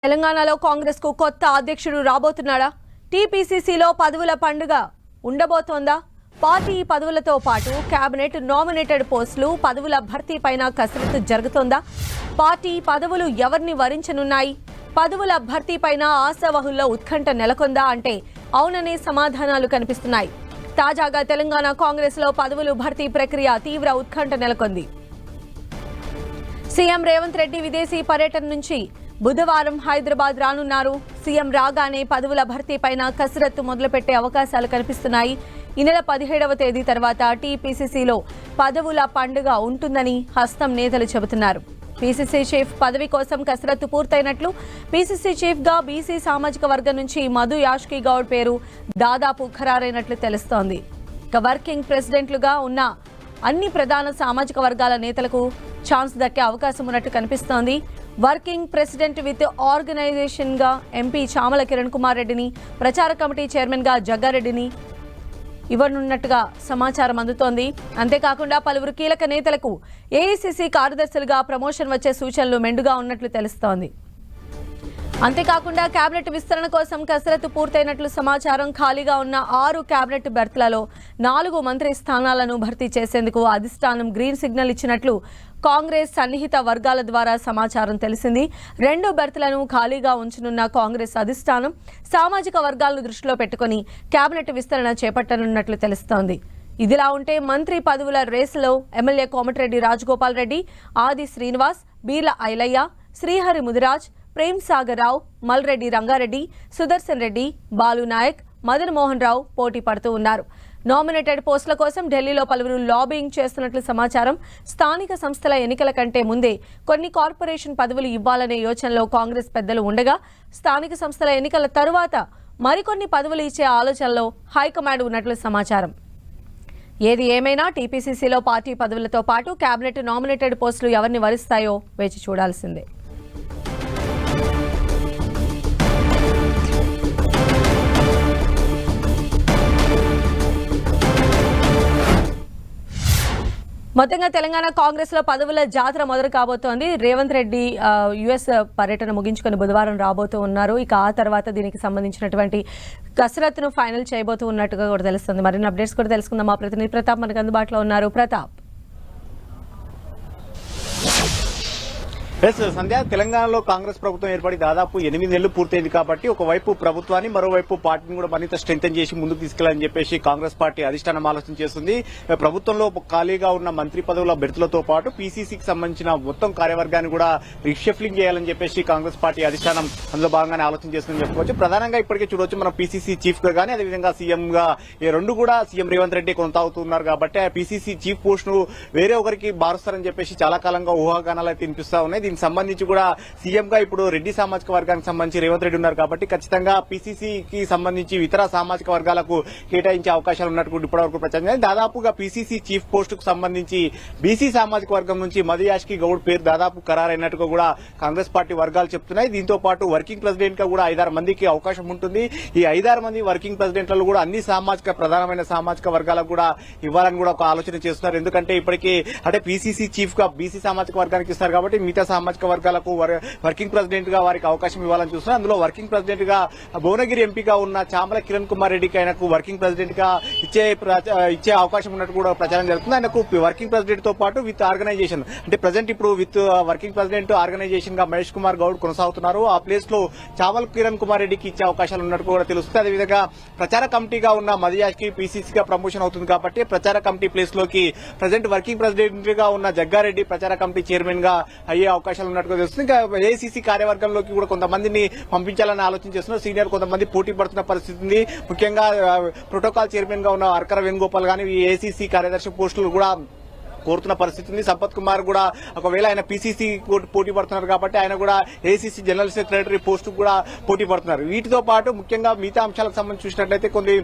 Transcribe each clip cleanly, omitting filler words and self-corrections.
తెలంగాణలో కాంగ్రెస్ కు కొత్త అధ్యక్షుడు రాబోతున్నాడా? టీపీసీసీలో పదవుల పండుగ ఉండబోతోందా? పార్టీ పదవులతో పాటు కేబినెట్ నామినేటెడ్ పోస్టులు పదవుల భర్తీపైన కసరత్తు జరుగుతోందా? పార్టీ పదవులు ఎవరిని వరించనున్నాయి? పదవుల భర్తీపైన ఆశావహుల్లో ఉత్కంఠ నెలకొందా అంటే అవుననే సమాధానాలు కనిపిస్తున్నాయి. తాజాగా తెలంగాణ కాంగ్రెస్ లో పదవులు భర్తీ ప్రక్రియ తీవ్ర ఉత్కంఠ నెలకొంది. సీఎం రేవంత్ రెడ్డి విదేశీ పర్యటన నుంచి బుధవారం హైదరాబాద్ రానున్నారు. సీఎం రాగానే పదవుల భర్తీపైన కసరత్తు మొదలుపెట్టే అవకాశాలు కనిపిస్తున్నాయి. ఈ నెల 17వ తేదీ తర్వాత టీపీసీసీలో పదవుల పండుగ ఉంటుందని హస్తం నేతలు చెబుతున్నారు. పీసీసీ చీఫ్ పదవి కోసం కసరత్తు పూర్తయినట్లు పీసీసీ చీఫ్ గా బీసీ సామాజిక వర్గం నుంచి మధు యాష్కి గౌడ్ పేరు దాదాపు ఖరారైనట్లు తెలుస్తోంది. ఇక వర్కింగ్ ప్రెసిడెంట్లుగా ఉన్న అన్ని ప్రధాన సామాజిక వర్గాల నేతలకు ఛాన్స్ దక్కే అవకాశం ఉన్నట్టు కనిపిస్తోంది. వర్కింగ్ ప్రెసిడెంట్ విత్ ఆర్గనైజేషన్ గా ఎంపీ చామల కిరణ్ కుమార్ రెడ్డిని, ప్రచార కమిటీ చైర్మన్ గా జగ్గారెడ్డిని ఇవ్వనున్నట్టుగా సమాచారం అందుతోంది. అంతేకాకుండా పలువురు కీలక నేతలకు ఏఐసీసీ కార్యదర్శులుగా ప్రమోషన్ వచ్చే సూచనలు మెండుగా ఉన్నట్లు తెలుస్తోంది. అంతేకాకుండా కేబినెట్ విస్తరణ కోసం కసరత్తు పూర్తయినట్లు సమాచారం. ఖాళీగా ఉన్న 6 కేబినెట్ బెర్త్లలో 4 మంత్రి స్థానాలను భర్తీ చేసేందుకు అధిష్టానం గ్రీన్ సిగ్నల్ ఇచ్చినట్లు కాంగ్రెస్ సన్నిహిత వర్గాల ద్వారా సమాచారం తెలిసింది. 2 బెర్త్లను ఖాళీగా ఉంచనున్న కాంగ్రెస్ అధిష్టానం సామాజిక వర్గాలను దృష్టిలో పెట్టుకుని కేబినెట్ విస్తరణ చేపట్టనున్నట్లు తెలుస్తోంది. ఇదిలా ఉంటే మంత్రి పదవుల రేసులో ఎమ్మెల్యే కోమటిరెడ్డి రాజగోపాల్ రెడ్డి, ఆది శ్రీనివాస్, బీర్ల ఐలయ్య, శ్రీహరి ముదిరాజ్, ప్రేమ్ సాగర్ రావు, మల్రెడ్డి రంగారెడ్డి, సుదర్శన్ రెడ్డి, బాలు నాయక్, మదన్ మోహన్ రావు పోటీ పడుతూ ఉన్నారు. నామినేటెడ్ పోస్టుల కోసం ఢిల్లీలో పలువురు లాబింగ్ చేస్తున్నట్లు సమాచారం. స్థానిక సంస్థల ఎన్నికల కంటే ముందే కొన్ని కార్పొరేషన్ పదవులు ఇవ్వాలనే యోచనలో కాంగ్రెస్ పెద్దలు ఉండగా, స్థానిక సంస్థల ఎన్నికల తరువాత మరికొన్ని పదవులు ఇచ్చే ఆలోచనలో హైకమాండ్ ఉన్నట్లు సమాచారం. ఏది ఏమైనా టీపీసీసీలో పార్టీ పదవులతో పాటు కేబినెట్ నామినేటెడ్ పోస్టులు ఎవరిని వరిస్తాయో వేచి చూడాల్సిందే. మొత్తంగా తెలంగాణ కాంగ్రెస్ లో పదవుల జాతర మొదలు కాబోతోంది. రేవంత్ రెడ్డి యుఎస్ పర్యటన ముగించుకొని బుధవారం రాబోతూ ఉన్నారు. ఇక ఆ తర్వాత దీనికి సంబంధించినటువంటి కసరత్తును ఫైనల్ చేయబోతూ ఉన్నట్టుగా కూడా తెలుస్తుంది. మరిన్ని అప్డేట్స్ కూడా తెలుసుకుందాం. మా ప్రతినిధి ప్రతాప్ మనకు అందుబాటులో ఉన్నారు. ప్రతాప్, సంధ్య, తెలంగాణలో కాంగ్రెస్ ప్రభుత్వం ఏర్పడి దాదాపు 8 నెలలు పూర్తయింది కాబట్టి ఒకవైపు ప్రభుత్వాన్ని, మరోవైపు పార్టీని కూడా మరింత స్ట్రెంథెన్ చేసి ముందుకు తీసుకెళ్లాలని చెప్పేసి కాంగ్రెస్ పార్టీ అధిష్టానం ఆలోచన చేస్తుంది. ప్రభుత్వంలో ఖాళీగా ఉన్న మంత్రి పదవుల బెర్తులతో పాటు పీసీసీకి సంబంధించిన మొత్తం కార్యవర్గాన్ని కూడా రీషఫ్లింగ్ చేయాలని చెప్పేసి కాంగ్రెస్ పార్టీ అధిష్టానం అందులో భాగంగానే ఆలోచన చేస్తుందని చెప్పుకోవచ్చు. ప్రధానంగా ఇప్పటికే చూడవచ్చు, మనం పీసీసీ చీఫ్ గా కానీ అదేవిధంగా సీఎం గా ఈ రెండు కూడా సీఎం రేవంత్ రెడ్డి కొనసాగుతున్నారు కాబట్టి ఆ పీసీసీ చీఫ్ పోస్ట్ ను వేరే ఒకరికి మారుస్తారని చెప్పేసి చాలా కాలంగా ఊహాగానాలు అయితే వినిపిస్తా ఉన్నాయి. దీనికి సంబంధించి కూడా సీఎం గా ఇప్పుడు రెడ్డి సామాజిక వర్గానికి సంబంధించి రేవంత్ రెడ్డి ఉన్నారు కాబట్టి ఖచ్చితంగా పీసీసీకి సంబంధించి ఇతర సామాజిక వర్గాలకు కేటాయించే అవకాశాలు ఉన్నట్టు ఇప్పటివరకు ప్రచారం. దాదాపుగా పీసీసీ చీఫ్ పోస్ట్ కు సంబంధించి బీసీ సామాజిక వర్గం నుంచి మధు యాష్కి గౌడ్ పేరు దాదాపు ఖరారైనట్టుగా కూడా కాంగ్రెస్ పార్టీ వర్గాలు చెప్తున్నాయి. దీంతో పాటు వర్కింగ్ ప్రెసిడెంట్ గా కూడా 5-6 మందికి అవకాశం ఉంటుంది. ఈ 5-6 మంది వర్కింగ్ ప్రెసిడెంట్లలో కూడా అన్ని ప్రధానమైన సామాజిక వర్గాలకు కూడా ఇవ్వాలని కూడా ఒక ఆలోచన చేస్తున్నారు. ఎందుకంటే ఇప్పటికీ అంటే పీసీసీ చీఫ్ గా బీసీ సామాజిక వర్గానికి ఇస్తారు కాబట్టి మిగతా సామాజిక వర్గాలకు వర్కింగ్ ప్రెసిడెంట్ గా వారికి అవకాశం ఇవ్వాలని చూస్తున్నారు. అందులో వర్కింగ్ ప్రెసిడెంట్ గా భువనగిరి ఎంపీగా ఉన్న చామల కిరణ్ కుమార్ రెడ్డికి ఆయనకు వర్కింగ్ ప్రెసిడెంట్ గా ఇచ్చే అవకాశం ఉన్నట్టు కూడా ప్రచారం జరుగుతుంది. ఆయనకు వర్కింగ్ ప్రెసిడెంట్ తో పాటు విత్ ఆర్గనైజేషన్ అంటే ప్రజెంట్ ఇప్పుడు విత్ వర్కింగ్ ప్రెసిడెంట్ ఆర్గనైజేషన్ గా మహేష్ కుమార్ గౌడ్ కొనసాగుతున్నారు. ఆ ప్లేస్ లో చామల కిరణ్ కుమార్ రెడ్డికి ఇచ్చే అవకాశాలు ఉన్నట్టు కూడా తెలుస్తుంది. అదేవిధంగా ప్రచార కమిటీగా ఉన్న మధుయాష్కి పీసీసీగా ప్రమోషన్ అవుతుంది కాబట్టి ప్రచార కమిటీ ప్లేస్ లోకి ప్రజెంట్ వర్కింగ్ ప్రెసిడెంట్ గా ఉన్న జగ్గారెడ్డి ప్రచార కమిటీ చైర్మన్ గా అయ్యే అవకాశాలు ఉన్నట్టుగా తెలుస్తుంది. ఇంకా ఏఐసీసీ కార్యవర్గంలోకి కూడా కొంతమందిని పంపించాలని ఆలోచన చేస్తున్నారు. సీనియర్ కొంతమంది పోటీ పడుతున్న పరిస్థితి ఉంది. ముఖ్యంగా ప్రోటోకాల్ చైర్మన్ గా ఉన్న అర్కర వేణుగోపాల్ గానీ ఏఐసీసీ కార్యదర్శి పోస్టులు కూడా కోరుతున్న పరిస్థితి ఉంది. సంపత్ కుమార్ కూడా ఒకవేళ ఆయన పీసీసీ పోటీ పడుతున్నారు కాబట్టి ఆయన కూడా ఏసీసీ జనరల్ సెక్రటరీ పోస్టు కూడా పోటీ పడుతున్నారు. వీటితో పాటు ముఖ్యంగా మిగతా అంశాలకు సంబంధించి చూసినట్లయితే కొన్ని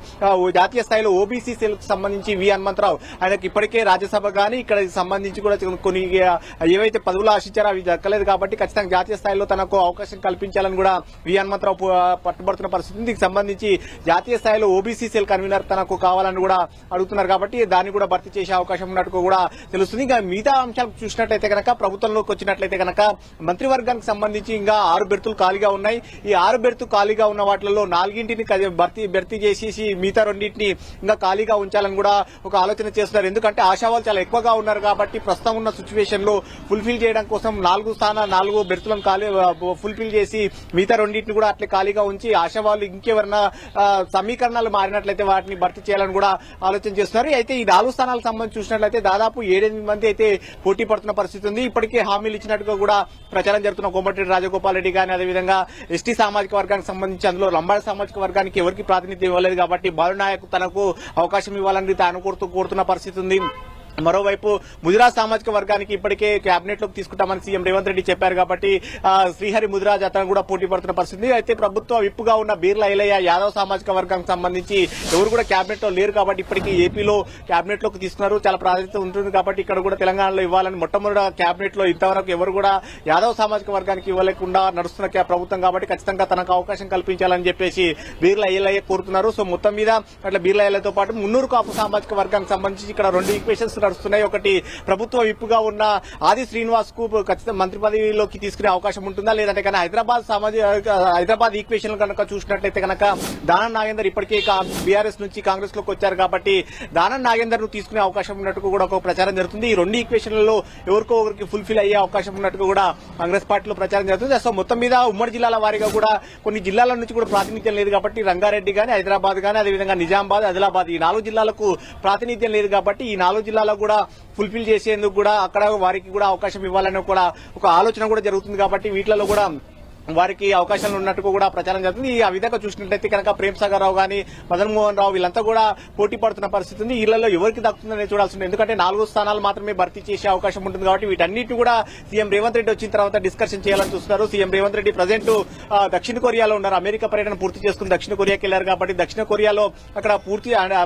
జాతీయ స్థాయిలో ఓబీసీ సెల్ కు సంబంధించి వి హనుమంతరావు ఆయనకు ఇప్పటికే రాజ్యసభ గానీ ఇక్కడ సంబంధించి కూడా కొన్ని ఏవైతే పదవులు ఆశించారో అవి దక్కలేదు కాబట్టి ఖచ్చితంగా జాతీయ స్థాయిలో తనకు అవకాశం కల్పించాలని కూడా వి హనుమంతరావు పట్టుబడుతున్న పరిస్థితి. దీనికి సంబంధించి జాతీయ స్థాయిలో ఓబీసీ సెల్ కన్వీనర్ తనకు కావాలని కూడా అడుగుతున్నారు కాబట్టి దాన్ని కూడా భర్తీ చేసే అవకాశం ఉన్నట్టు కూడా తెలుస్తుంది. ఇంకా మిగతా అంశాలు చూసినట్లయితే కనుక ప్రభుత్వంలోకి వచ్చినట్లయితే కనుక మంత్రివర్గానికి సంబంధించి ఇంకా 6 బెర్తులు ఖాళీగా ఉన్నాయి. ఈ 6 బెర్తు ఖాళీగా ఉన్న వాటిలో 4ంటిని భర్తీ చేసేసి మిగతా 2ంటిని ఇంకా ఖాళీగా ఉంచాలని కూడా ఒక ఆలోచన చేస్తున్నారు. ఎందుకంటే ఆశావాళ్ళు చాలా ఎక్కువగా ఉన్నారు కాబట్టి ప్రస్తుతం ఉన్న సిచ్యువేషన్ లో ఫుల్ఫిల్ చేయడం కోసం 4 బెర్తులను ఫుల్ఫిల్ చేసి మిగతా 2ంటిని కూడా అట్లే ఖాళీగా ఉంచి ఆశావాళ్ళు ఇంకెవరైనా సమీకరణాలు మారినట్లయితే వాటిని భర్తీ చేయాలని కూడా ఆలోచన చేస్తున్నారు. అయితే ఈ 4 స్థానాలకు సంబంధించి చూసినట్లయితే దాదాపు 7-8 మంది అయితే పోటీ పడుతున్న పరిస్థితి ఉంది. ఇప్పటికే హామీలు ఇచ్చినట్టుగా కూడా ప్రచారం జరుగుతున్న కోమటిరెడ్డి రాజగోపాల్ రెడ్డి గాని అదేవిధంగా ఎస్టీ సామాజిక వర్గానికి సంబంధించి అందులో లంబాడ సామాజిక వర్గానికి ఎవరికి ప్రాతినిధ్యం ఇవ్వలేదు కాబట్టి బాలునాయక్ తనకు అవకాశం ఇవ్వాలని తాను కోరుతున్న పరిస్థితి ఉంది. మరోవైపు ముదిరాజ్ సామాజిక వర్గానికి ఇప్పటికే కేబినెట్ లోకి తీసుకుంటామని సీఎం రేవంత్ రెడ్డి చెప్పారు కాబట్టి శ్రీహరి ముదిరాజ్ అతను కూడా పోటీ పడుతున్న పరిస్థితి. అయితే ప్రభుత్వ విప్పుగా ఉన్న బీర్లా ఐలయ్య యాదవ్ సామాజిక వర్గానికి సంబంధించి ఎవరు కూడా కేబినెట్ లో లేరు కాబట్టి ఇప్పటికీ ఏపీలో కేబినెట్ లోకి తీసుకున్నారు. చాలా ప్రాధాన్యత ఉంటుంది కాబట్టి ఇక్కడ కూడా తెలంగాణలో ఇవ్వాలని మొట్టమొదటి కేబినెట్ లో ఇంతవరకు ఎవరు కూడా యాదవ్ సామాజిక వర్గానికి ఇవ్వలేకుండా నడుస్తున్న ప్రభుత్వం కాబట్టి ఖచ్చితంగా తనకు అవకాశం కల్పించాలని చెప్పేసి బీర్లా ఐలయ్య కోరుతున్నారు. సో మొత్తం మీద అట్లా బీర్లా ఐలయ్యతో పాటు మున్నూరు కాపు సామాజిక వర్గానికి సంబంధించి ఇక్కడ 2 ఈక్వేషన్స్ నడుస్తున్నాయి. ఒకటి ప్రభుత్వ విప్పుగా ఉన్న ఆది శ్రీనివాస్ కు ఖచ్చితంగా మంత్రి పదవిలోకి తీసుకునే అవకాశం ఉంటుందా లేదంటే కనుక హైదరాబాద్ ఈక్వేషన్ కనుక చూసినట్లయితే కనుక దానం నాగేందర్ ఇప్పటికే బీఆర్ఎస్ నుంచి కాంగ్రెస్ లోకి వచ్చారు కాబట్టి దానం నాగేందర్ ను తీసుకునే అవకాశం ఉన్నట్టు కూడా ఒక ప్రచారం జరుగుతుంది. ఈ 2 ఈక్వేషన్లలో ఎవరికో ఒకరికి ఫుల్ఫిల్ అయ్యే అవకాశం ఉన్నట్టు కూడా కాంగ్రెస్ పార్టీలో ప్రచారం జరుగుతుంది. సో మొత్తం మీద ఉమ్మడి జిల్లాల వారీగా కూడా కొన్ని జిల్లాల నుంచి కూడా ప్రాతినిధ్యం లేదు కాబట్టి రంగారెడ్డి గాని హైదరాబాద్ గాని అదేవిధంగా నిజామాబాద్ ఆదిలాబాద్ ఈ 4 జిల్లాలకు ప్రాతినిధ్యం లేదు కాబట్టి ఈ 4 జిల్లాలకు కూడా ఫుల్ఫిల్ చేసేందుకు కూడా అక్కడ వారికి కూడా అవకాశం ఇవ్వాలని కూడా ఒక ఆలోచన కూడా జరుగుతుంది కాబట్టి వీటిలో కూడా వారికి అవకాశాలు ఉన్నట్టు కూడా ప్రచారం జరుగుతుంది. ఆ విధంగా చూసినట్లయితే కనుక ప్రేమ్ సాగర్ రావు గాని మదన్ మోహన్ రావు వీళ్ళంతా కూడా పోటీ పడుతున్న పరిస్థితి ఉంది. వీళ్ళలో ఎవరికి దక్కుతుందని చూడాల్సి ఉంది. ఎందుకంటే 4 స్థానాలు మాత్రమే భర్తీ చేసే అవకాశం ఉంటుంది కాబట్టి వీటన్నిటి కూడా సీఎం రేవంత్ రెడ్డి వచ్చిన తర్వాత డిస్కషన్ చేయాలని చూస్తున్నారు. సీఎం రేవంత్ రెడ్డి ప్రజెంట్ దక్షిణ కొరియాలో ఉన్నారు. అమెరికా పర్యటన పూర్తి చేసుకుని దక్షిణ కొరియాకి వెళ్లారు కాబట్టి దక్షిణ కొరియాలో అక్కడ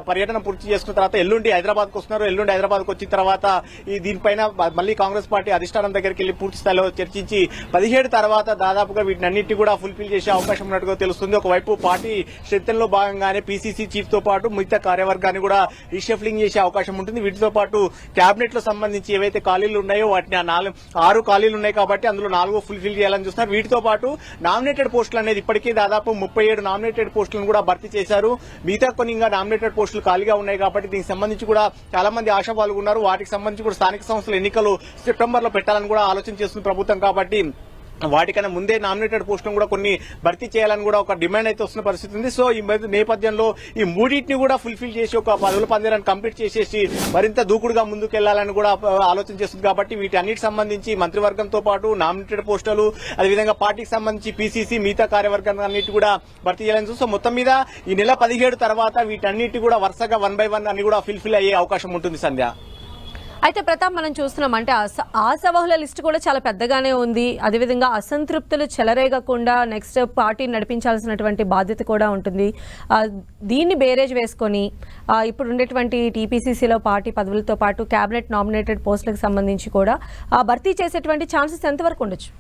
పర్యటన పూర్తి చేసుకున్న తర్వాత ఎల్లుండి హైదరాబాద్ కు వస్తున్నారు. ఎల్లుండి హైదరాబాద్ కు వచ్చిన తర్వాత దీనిపైన మళ్ళీ కాంగ్రెస్ పార్టీ అధిష్టానం దగ్గరికి వెళ్లి పూర్తి స్థాయిలో చర్చించి 17 తర్వాత దాదాపుగా వీటినన్నింటి కూడా ఫుల్ఫిల్ చేసే అవకాశం ఉన్నట్టుగా తెలుస్తుంది. ఒకవైపు పార్టీ స్ట్రెంగ్త్ లో భాగంగానే పీసీసీ చీఫ్ తో పాటు మిగతా కార్యవర్గాన్ని కూడా రీషఫ్లింగ్ చేసే అవకాశం ఉంటుంది. వీటితో పాటు కేబినెట్ లో సంబంధించి ఏవైతే ఖాళీలు ఉన్నాయో వాటిని 6 ఖాళీలు ఉన్నాయి కాబట్టి అందులో 4 ఫుల్ఫిల్ చేయాలని చూస్తున్నారు. వీటితో పాటు నామినేటెడ్ పోస్టులు అనేది ఇప్పటికీ దాదాపు 37 నామినేటెడ్ పోస్టులను కూడా భర్తీ చేశారు. మిగతా కొన్ని ఇంకా నామినేటెడ్ పోస్టులు ఖాళీగా ఉన్నాయి కాబట్టి దీనికి సంబంధించి కూడా చాలా మంది ఆశావాళ్ళు ఉన్నారు. వాటికి సంబంధించి కూడా స్థానిక సంస్థల ఎన్నికలు సెప్టెంబర్ లో పెట్టాలని కూడా ఆలోచన చేస్తుంది ప్రభుత్వం కాబట్టి వాటికన్నా ముందే నామినేటెడ్ పోస్టులను కూడా కొన్ని భర్తీ చేయాలని కూడా ఒక డిమాండ్ అయితే వస్తున్న పరిస్థితి ఉంది. సో ఈ నేపథ్యంలో ఈ మూడింటిని కూడా ఫుల్ఫిల్ చేసి ఒక 10 పందేలను కంప్లీట్ చేసేసి మరింత దూకుడుగా ముందుకెళ్లాలని కూడా ఆలోచన చేస్తుంది కాబట్టి వీటన్నిటికి సంబంధించి మంత్రివర్గంతో పాటు నామినేటెడ్ పోస్టులు అదేవిధంగా పార్టీకి సంబంధించి పీసీసీ మిగతా కార్యవర్గం అన్నిటి కూడా భర్తీ చేయాలని చూస్తే మొత్తం మీద ఈ నెల 17 తర్వాత వీటన్నిటి కూడా వరుసగా 1 by 1 అన్ని కూడా ఫుల్ఫిల్ అయ్యే అవకాశం ఉంటుంది సంధ్య. అయితే ప్రతాప్ మనం చూస్తున్నాం అంటే ఆశావహుల లిస్టు కూడా చాలా పెద్దగానే ఉంది. అదేవిధంగా అసంతృప్తులు చెలరేగకుండా నెక్స్ట్ పార్టీ నడిపించాల్సినటువంటి బాధ్యత కూడా ఉంటుంది. దీన్ని బేరేజ్ వేసుకొని ఇప్పుడు ఉండేటువంటి టీపీసీసీలో పార్టీ పదవులతో పాటు క్యాబినెట్ నామినేటెడ్ పోస్టులకు సంబంధించి కూడా భర్తీ చేసేటువంటి ఛాన్సెస్ ఎంతవరకు ఉండొచ్చు?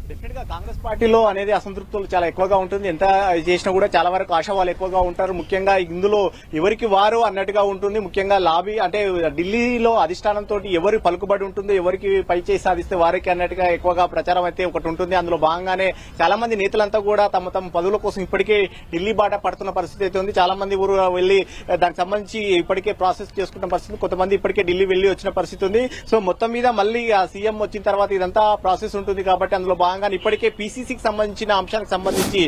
డెఫినెట్ గా కాంగ్రెస్ పార్టీలో అనేది అసంతృప్తులు చాలా ఎక్కువగా ఉంటుంది. ఎంత చేసినా కూడా చాలా వరకు ఆశావాళ్ళు ఎక్కువగా ఉంటారు. ముఖ్యంగా ఇందులో ఎవరికి వారు అన్నట్టుగా ఉంటుంది. ముఖ్యంగా లాబీ అంటే ఢిల్లీలో అధిష్టానంతో ఎవరి పలుకుబడి ఉంటుందో ఎవరికి పై చేసి సాధిస్తే వారికి అన్నట్టుగా ఎక్కువగా ప్రచారం అయితే ఒకటి ఉంటుంది. అందులో భాగంగానే చాలా మంది నేతలంతా కూడా తమ పదవుల కోసం ఇప్పటికే ఢిల్లీ బాట పడుతున్న పరిస్థితి అయితే ఉంది. చాలా మంది ఊరు వెళ్లి దానికి సంబంధించి ఇప్పటికే ప్రాసెస్ చేసుకున్న పరిస్థితి, కొంతమంది ఇప్పటికే ఢిల్లీ వెళ్లి వచ్చిన పరిస్థితి ఉంది. సో మొత్తం మీద మళ్ళీ సీఎం వచ్చిన తర్వాత ఇదంతా ప్రాసెస్ ఉంటుంది కాబట్టి అందులో భాగంగా ఇప్పటికే పీసీసీకి సంబంధించిన అంశానికి సంబంధించి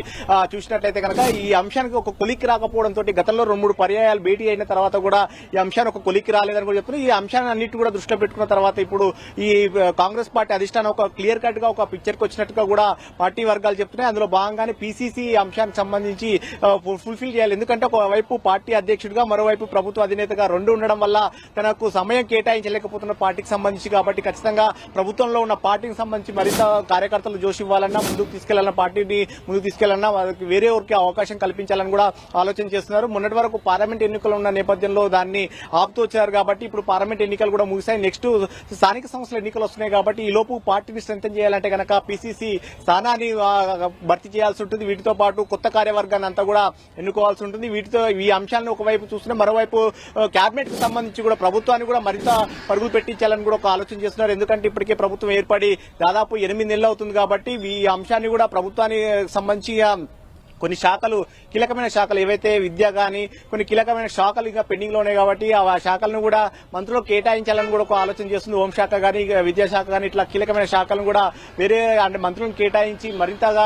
చూసినట్లయితే కనుక ఈ అంశానికి ఒక కొలిక్కి రాకపోవడంతో గతంలో 2-3 పర్యాయాలు భేటీ అయిన తర్వాత కూడా ఈ అంశాన్ని ఒక కొలిక్కి రాలేదని కూడా చెప్తున్నారు. ఈ అంశాన్ని అన్నిటి కూడా దృష్టిలో పెట్టుకున్న తర్వాత ఇప్పుడు ఈ కాంగ్రెస్ పార్టీ అధిష్టానం ఒక క్లియర్ కట్ గా ఒక పిక్చర్ కి వచ్చినట్టుగా కూడా పార్టీ వర్గాలు చెప్తున్నాయి. అందులో భాగంగానే పీసీసీ అంశానికి సంబంధించి ఫుల్ఫిల్ చేయాలి. ఎందుకంటే ఒకవైపు పార్టీ అధ్యక్షుడిగా మరోవైపు ప్రభుత్వ అధినేతగా 2 ఉండడం వల్ల తనకు సమయం కేటాయించలేకపోతున్న పార్టీకి సంబంధించి కాబట్టి ఖచ్చితంగా ప్రభుత్వంలో ఉన్న పార్టీకి సంబంధించి మరింత కార్యకర్తలు జోష్ ఇవ్వాలన్నా, ముందుకు తీసుకెళ్లాలన్నా, పార్టీని ముందుకు తీసుకెళ్లాలన్నా వాళ్ళకి వేరే ఎవరికి అవకాశం కల్పించాలని కూడా ఆలోచన చేస్తున్నారు. మొన్నటి వరకు పార్లమెంట్ ఎన్నికలు ఉన్న నేపథ్యంలో దాన్ని ఆపుతూ వచ్చారు కాబట్టి ఇప్పుడు పార్లమెంట్ ఎన్నికలు కూడా ముగిశాయి. నెక్స్ట్ స్థానిక సంస్థల ఎన్నికలు వస్తున్నాయి కాబట్టి ఈ లోపు పార్టీని స్ట్రెంథెన్ చేయాలంటే కనుక పిసిసి స్థానాన్ని భర్తీ చేయాల్సి ఉంటుంది. వీటితో పాటు కొత్త కార్యవర్గాన్ని అంతా కూడా ఎన్నుకోవాల్సి ఉంటుంది. వీటితో ఈ అంశాలను ఒకవైపు చూస్తున్నా, మరోవైపు కేబినెట్ కు సంబంధించి కూడా ప్రభుత్వాన్ని కూడా మరింత పరుగులు పెట్టించాలని కూడా ఒక ఆలోచన చేస్తున్నారు. ఎందుకంటే ఇప్పటికే ప్రభుత్వం ఏర్పడి దాదాపు 8 నెలలు అవుతుంది కాబట్టి ఈ అంశాన్ని కూడా ప్రభుత్వానికి సంబంధించి కొన్ని శాఖలు, కీలకమైన శాఖలు ఏవైతే విద్య గానీ కొన్ని కీలకమైన శాఖలు ఇంకా పెండింగ్ లో ఉన్నాయి కాబట్టి ఆ శాఖలను కూడా మంత్రులకు కేటాయించాలని కూడా ఒక ఆలోచన చేస్తుంది. హోంశాఖ గానీ, విద్యాశాఖ గానీ ఇట్లా కీలకమైన శాఖలను కూడా వేరే అంటే మంత్రులను కేటాయించి మరింతగా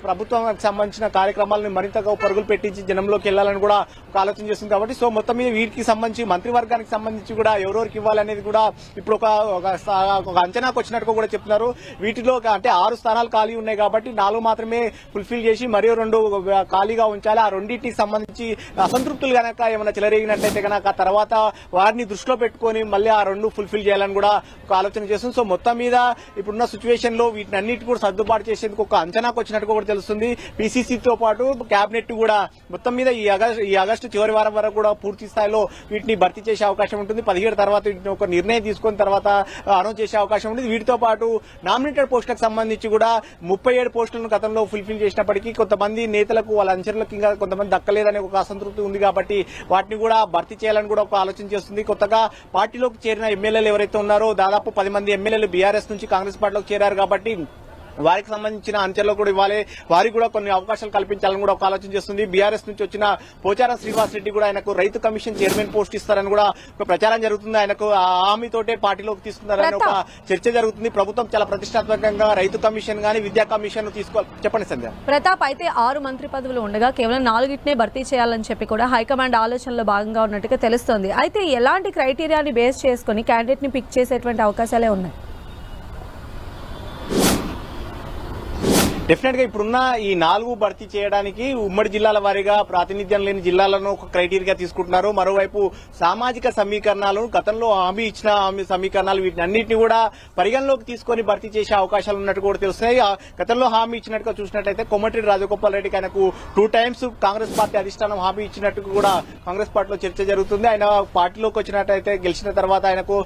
ప్రభుత్వానికి సంబంధించిన కార్యక్రమాలను మరింతగా పరుగులు పెట్టించి జనంలోకి వెళ్లాలని కూడా ఒక ఆలోచన చేస్తుంది. కాబట్టి సో మొత్తం మీద వీటికి సంబంధించి మంత్రివర్గానికి సంబంధించి కూడా ఎవరెవరికి ఇవ్వాలనేది కూడా ఇప్పుడు ఒక అంచనాకు వచ్చినట్టుగా కూడా చెప్తున్నారు. వీటిలో అంటే 6 స్థానాలు ఖాళీ ఉన్నాయి కాబట్టి 4 మాత్రమే ఫుల్ఫిల్ చేసి మరియు 2 ఖాళీగా ఉంచాలి. ఆ రెండింటికి సంబంధించి అసంతృప్తులు గనక ఏమైనా చెలరేగినట్లయితే కనుక తర్వాత వారిని దృష్టిలో పెట్టుకుని మళ్ళీ ఆ 2 ఫుల్ఫిల్ చేయాలని కూడా ఒక ఆలోచన చేస్తుంది. సో మొత్తం మీద ఇప్పుడున్న సిచ్యువేషన్ లో వీటిని అన్నిటి కూడా సర్దుబాటు చేసేందుకు ఒక అంచనాకు వచ్చినట్టుగా కూడా తెలుస్తుంది. పిసిసితో పాటు కేబినెట్ కూడా మొత్తం మీద ఈ ఆగస్టు చివరి వారం వరకు కూడా పూర్తి స్థాయిలో వీటిని భర్తీ చేసే అవకాశం ఉంటుంది. 17 తర్వాత వీటిని ఒక నిర్ణయం తీసుకున్న తర్వాత అనౌన్స్ చేసే అవకాశం ఉంటుంది. వీటితో పాటు నామినేటెడ్ పోస్టులకు సంబంధించి కూడా 37 పోస్టులను గతంలో ఫుల్ఫిల్ చేసినప్పటికీ కొంతమంది నేతలకు వాళ్ళ అంచనాలకు ఇంకా కొంతమంది దక్కలేదనే ఒక అసంతృప్తి ఉంది కాబట్టి వాటిని కూడా భర్తీ చేయాలని కూడా ఒక ఆలోచన చేస్తుంది. కొత్తగా పార్టీలోకి చేరిన ఎమ్మెల్యేలు ఎవరైతే ఉన్నారో దాదాపు 10 మంది ఎమ్మెల్యేలు బీఆర్ఎస్ నుంచి కాంగ్రెస్ పార్టీలోకి చేరారు కాబట్టి వారికి సంబంధించిన అంచెల్లో కూడా ఇవ్వాలి, వారికి కూడా కొన్ని అవకాశాలు కల్పించాలని కూడా ఒక ఆలోచన చేస్తుంది. బీఆర్ఎస్ నుంచి వచ్చిన పోచారం శ్రీనివాస్ రెడ్డి కూడా ఆయనకు రైతు కమిషన్ చైర్మన్ పోస్ట్ ఇస్తారని కూడా ఒక ప్రచారం జరుగుతుంది. ఆయనకు ఆ హామీతోటే పార్టీలోకి తీసుకున్నారని ఒక చర్చ జరుగుతుంది. ప్రభుత్వం చాలా ప్రతిష్టాత్మకంగా రైతు కమిషన్ గానీ విద్యా కమిషన్ తీసుకోవాలి. చెప్పండి సంధ్య. ప్రతాప్, అయితే 6 మంత్రి పదవులు ఉండగా కేవలం 4నే భర్తీ చేయాలని చెప్పి కూడా హైకమాండ్ ఆలోచనలో భాగంగా ఉన్నట్టుగా తెలుస్తోంది. అయితే ఎలాంటి క్రైటీరియాని బేస్ చేసుకుని క్యాండిడేట్ ని పిక్ చేసేటువంటి అవకాశాలే ఉన్నాయి? డెఫినెట్ గా ఇప్పుడున్న ఈ 4 భర్తీ చేయడానికి ఉమ్మడి జిల్లాల వారీగా ప్రాతినిధ్యం లేని జిల్లాలను ఒక క్రైటీరియా తీసుకుంటున్నారు. మరోవైపు సామాజిక సమీకరణాలను గతంలో హామీ ఇచ్చిన సమీకరణాలు వీటిని అన్నింటినీ కూడా పరిగణలోకి తీసుకుని భర్తీ చేసే అవకాశాలు ఉన్నట్టు కూడా తెలుస్తున్నాయి. గతంలో హామీ ఇచ్చినట్టుగా చూసినట్లయితే కోమటిరెడ్డి రాజగోపాల్ రెడ్డికి ఆయనకు 2 టైమ్స్ కాంగ్రెస్ పార్టీ అధిష్టానం హామీ ఇచ్చినట్టు కూడా కాంగ్రెస్ పార్టీలో చర్చ జరుగుతుంది. ఆయన పార్టీలోకి వచ్చినట్టయితే గెలిచిన తర్వాత ఆయనకు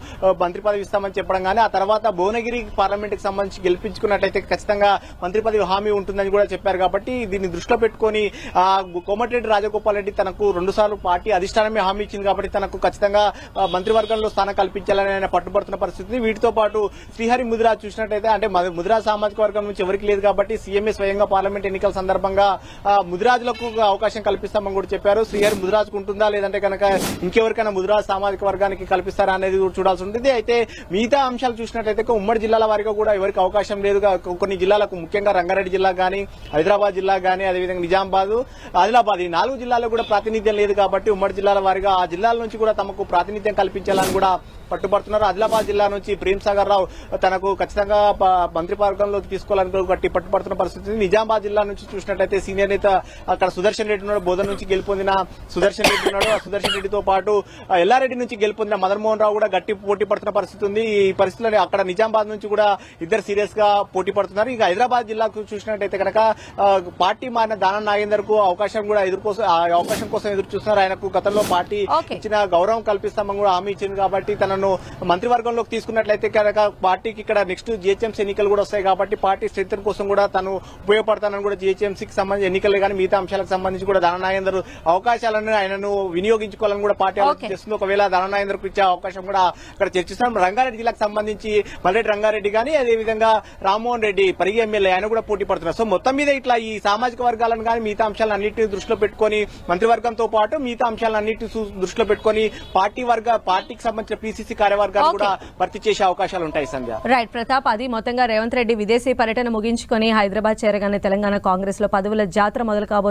మంత్రి పదవి ఇస్తామని చెప్పడం కానీ ఆ తర్వాత భువనగిరి పార్లమెంట్ కి సంబంధించి గెలిపించుకున్నట్లయితే ఖచ్చితంగా మంత్రి పదవి హామీ ఉంటుందని కూడా చెప్పారు. కాబట్టి దీన్ని దృష్టిలో పెట్టుకుని కోమటిరెడ్డి రాజగోపాల్ రెడ్డి తనకు 2 సార్లు పార్టీ అధిష్టానమే హామీ ఇచ్చింది కాబట్టి తనకు ఖచ్చితంగా మంత్రివర్గంలో స్థానం కల్పించాలని ఆయన పట్టుబడుతున్న పరిస్థితి. వీటితో పాటు శ్రీహరి ముదిరాజ్ చూసినట్టయితే అంటే ముదిరాజ్ సామాజిక వర్గం నుంచి ఎవరికి లేదు కాబట్టి సీఎంఏ స్వయంగా పార్లమెంట్ ఎన్నికల సందర్భంగా ముదిరాజులకు అవకాశం కల్పిస్తామని కూడా చెప్పారు. శ్రీహరి ముదిరాజుకు ఉంటుందా లేదంటే కనుక ఇంకెవరికైనా ముదిరాజ్ సామాజిక వర్గానికి కల్పిస్తారా అనేది చూడాల్సి ఉంటుంది. అయితే మిగతా అంశాలు చూసినట్టయితే ఉమ్మడి జిల్లాల వారిగా కూడా ఎవరికి అవకాశం లేదు. కొన్ని జిల్లాలకు ముఖ్యంగా రంగారెడ్డి జిల్లా గానీ, హైదరాబాద్ జిల్లా గానీ, అదేవిధంగా నిజామాబాద్, ఆదిలాబాద్ ఈ 4 జిల్లాల్లో కూడా ప్రాతినిధ్యం లేదు కాబట్టి ఉమ్మడి జిల్లాల వారిగా ఆ జిల్లాల నుంచి కూడా తమకు ప్రాతినిధ్యం కల్పించాలని కూడా పట్టుబడుతున్నారు. ఆదిలాబాద్ జిల్లా నుంచి ప్రేమ్ సాగర్ రావు తనకు ఖచ్చితంగా మంత్రివర్గంలోకి తీసుకోవాలని గట్టి పట్టుబడుతున్న పరిస్థితి. నిజామాబాద్ జిల్లా నుంచి చూసినట్లయితే సీనియర్ నేత అక్కడ సుదర్శన్ రెడ్డి ఉన్నాడు. బోధన నుంచి గెలుపొందిన సుదర్శన్ రెడ్డి ఉన్నాడు. ఆ సుదర్శన్ రెడ్డితో పాటు ఎల్లారెడ్డి నుంచి గెలుపొందిన మదన్ మోహన్ రావు కూడా గట్టి పోటీ పడుతున్న పరిస్థితి ఉంది. ఈ పరిస్థితుల్లో అక్కడ నిజామాబాద్ నుంచి కూడా ఇద్దరు సీరియస్ గా పోటీ పడుతున్నారు. ఇక హైదరాబాద్ జిల్లాకు చూసినట్టయితే కనుక పార్టీ మారిన దానం నాగేందర్ కు అవకాశం కోసం ఎదురు చూస్తున్నారు. ఆయనకు గతంలో పార్టీ ఇచ్చిన గౌరవం కల్పిస్తామని కూడా హామీ ఇచ్చింది కాబట్టి తనను మంత్రివర్గంలోకి తీసుకున్నట్లయితే కనుక పార్టీకి ఇక్కడ నెక్స్ట్ జీహెచ్ఎంసీ ఎన్నికలు కూడా వస్తాయి కాబట్టి పార్టీ స్ట్రెంత్ కోసం కూడా తను ఉపయోగపడతానని కూడా జీహెచ్ఎంసీకి సంబంధించి ఎన్నికలు కానీ మిగతా అంశాలకు సంబంధించి కూడా దాననాగేందర్ అవకాశాలను ఆయనను వినియోగించుకోవాలని కూడా పార్టీ ఆలోచిస్తుంది. ఒకవేళ దాననాగేందర్ కు ఇచ్చే అవకాశం కూడా అక్కడ చర్చిస్తున్నాం. రంగారెడ్డి జిల్లాకు సంబంధించి మల్లెడ్డి రంగారెడ్డి కానీ అదేవిధంగా రామ్మోహన్ రెడ్డి పరిగి ఎమ్మెల్యే ఆయన కూడా పోటీ పడుతున్నారు. సో మొత్తం మీద ఇట్లా ఈ సామాజిక వర్గాలను కానీ మిగతా అంశాలను అన్నింటినీ దృష్టిలో పెట్టుకుని మంత్రివర్గంతో పాటు మిగతా అంశాలను అన్నింటినీ దృష్టిలో పెట్టుకుని పార్టీకి సంబంధించిన పీసీసీ కార్యవర్గాలు కూడా భర్తీ చేసే అవకాశాలు ఉంటాయి. సంధ్య. రైట్ ప్రతాప్, అది మొత్తంగా రేవంత్ రెడ్డి విదేశీ పర్యటన ముగించుకొని హైదరాబాద్ చేరగానే తెలంగాణ కాంగ్రెస్ లో పదవుల జాతర మొదలు కాబోతుంది.